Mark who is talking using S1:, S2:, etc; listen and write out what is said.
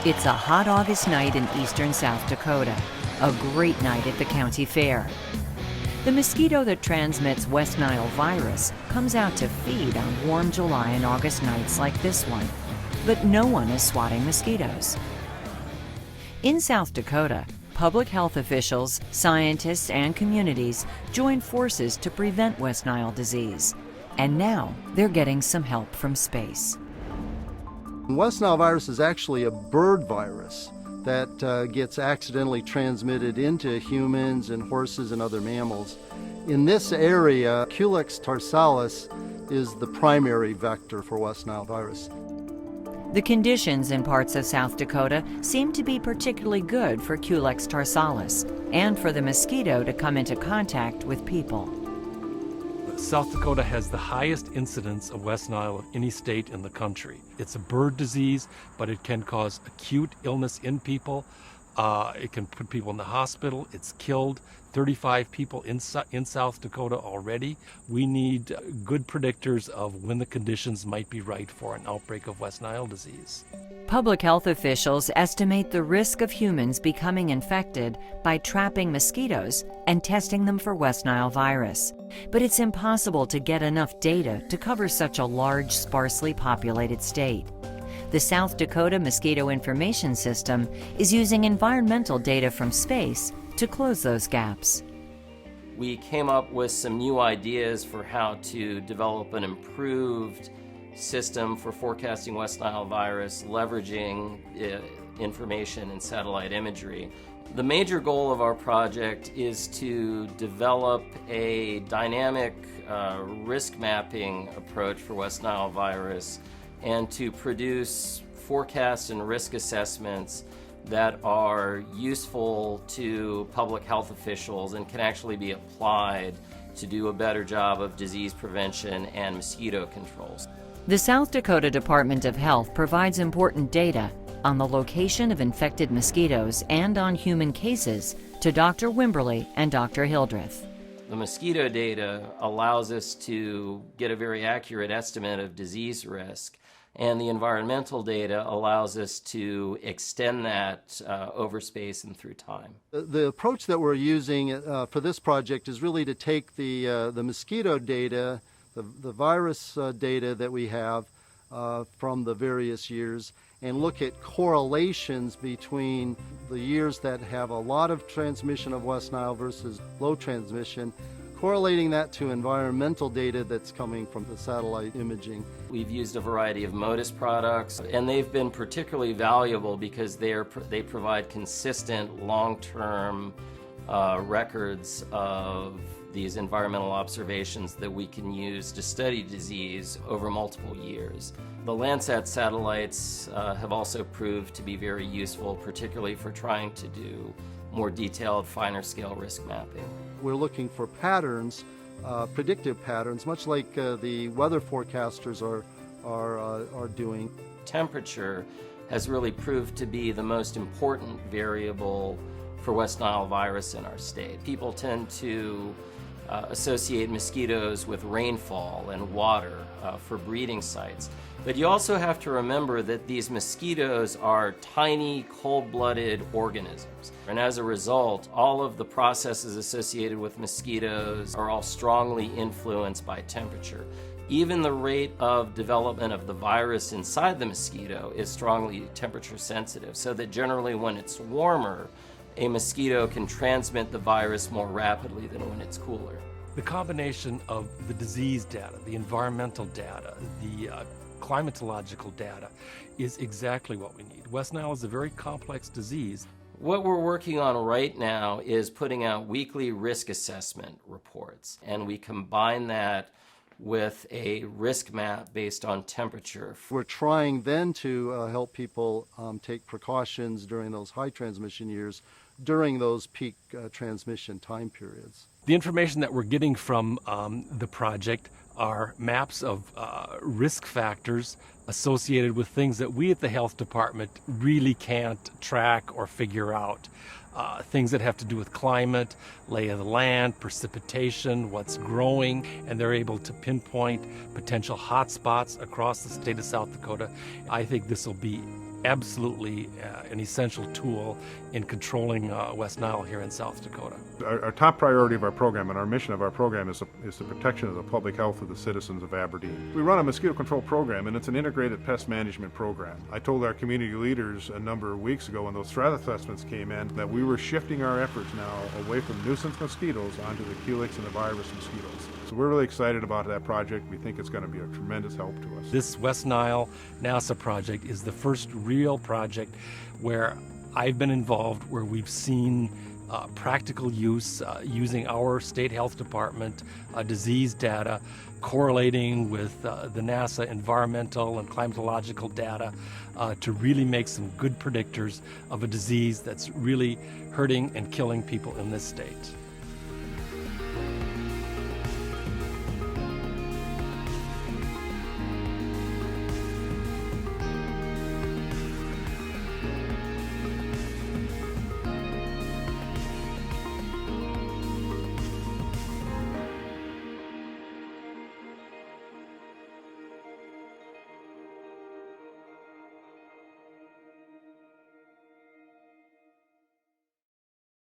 S1: It's a hot August night in eastern South Dakota, a great night at the county fair. The mosquito that transmits West Nile virus comes out to feed on warm July and August nights like this one, but no one is swatting mosquitoes. In South Dakota, public health officials, scientists, and communities join forces to prevent West Nile disease, and now they're getting some help from space.
S2: West Nile virus is actually a bird virus that gets accidentally transmitted into humans and horses and other mammals. In this area, Culex tarsalis is the primary vector for West Nile virus.
S1: The conditions in parts of South Dakota seem to be particularly good for Culex tarsalis and for the mosquito to come into contact with people.
S3: South Dakota has the highest incidence of West Nile of any state in the country. It's a bird disease, but it can cause acute illness in people. It can put people in the hospital. It's killed 35 people in South Dakota already. We need good predictors of when the conditions might be right for an outbreak of West Nile disease.
S1: Public health officials estimate the risk of humans becoming infected by trapping mosquitoes and testing them for West Nile virus. But it's impossible to get enough data to cover such a large, sparsely populated state. The South Dakota Mosquito Information System is using environmental data from space to close those gaps.
S4: We came up with some new ideas for how to develop an improved system for forecasting West Nile virus, leveraging information and satellite imagery. The major goal of our project is to develop a dynamic risk mapping approach for West Nile virus and to produce forecast and risk assessments that are useful to public health officials and can actually be applied to do a better job of disease prevention and mosquito controls.
S1: The South Dakota Department of Health provides important data on the location of infected mosquitoes and on human cases to Dr. Wimberly and Dr. Hildreth.
S4: The mosquito data allows us to get a very accurate estimate of disease risk, and the environmental data allows us to extend that over space and through time.
S2: The approach that we're using for this project is really to take the mosquito data, the virus data that we have from the various years, and look at correlations between the years that have a lot of transmission of West Nile versus low transmission, correlating that to environmental data that's coming from the satellite imaging.
S4: We've used a variety of MODIS products, and they've been particularly valuable because they provide consistent long-term records of these environmental observations that we can use to study disease over multiple years. The Landsat satellites have also proved to be very useful, particularly for trying to do more detailed, finer scale risk mapping.
S2: We're looking for patterns, predictive patterns, much like the weather forecasters are doing.
S4: Temperature has really proved to be the most important variable for West Nile virus in our state. People tend to associate mosquitoes with rainfall and water for breeding sites. But you also have to remember that these mosquitoes are tiny, cold-blooded organisms. And as a result, all of the processes associated with mosquitoes are all strongly influenced by temperature. Even the rate of development of the virus inside the mosquito is strongly temperature sensitive, so that generally when it's warmer, a mosquito can transmit the virus more rapidly than when it's cooler.
S3: The combination of the disease data, the environmental data, the climatological data is exactly what we need. West Nile is a very complex disease.
S4: What we're working on right now is putting out weekly risk assessment reports, and we combine that with a risk map based on temperature.
S2: We're trying then to help people take precautions during those high transmission years, during those peak transmission time periods.
S3: The information that we're getting from the project are maps of risk factors associated with things that we at the health department really can't track or figure out. Things that have to do with climate, lay of the land, precipitation, what's growing, and they're able to pinpoint potential hotspots across the state of South Dakota. I think this will be absolutely an essential tool in controlling West Nile here in South Dakota.
S5: Our top priority of our program and our mission of our program is the protection of the public health of the citizens of Aberdeen. We run a mosquito control program, and it's an integrated pest management program. I told our community leaders a number of weeks ago when those threat assessments came in that we were shifting our efforts now away from nuisance mosquitoes onto the culex and the virus mosquitoes. So we're really excited about that project. We think it's going to be a tremendous help to us.
S3: This West Nile NASA project is the first real project where I've been involved, where we've seen practical use using our state health department disease data, correlating with the NASA environmental and climatological data to really make some good predictors of a disease that's really hurting and killing people in this state.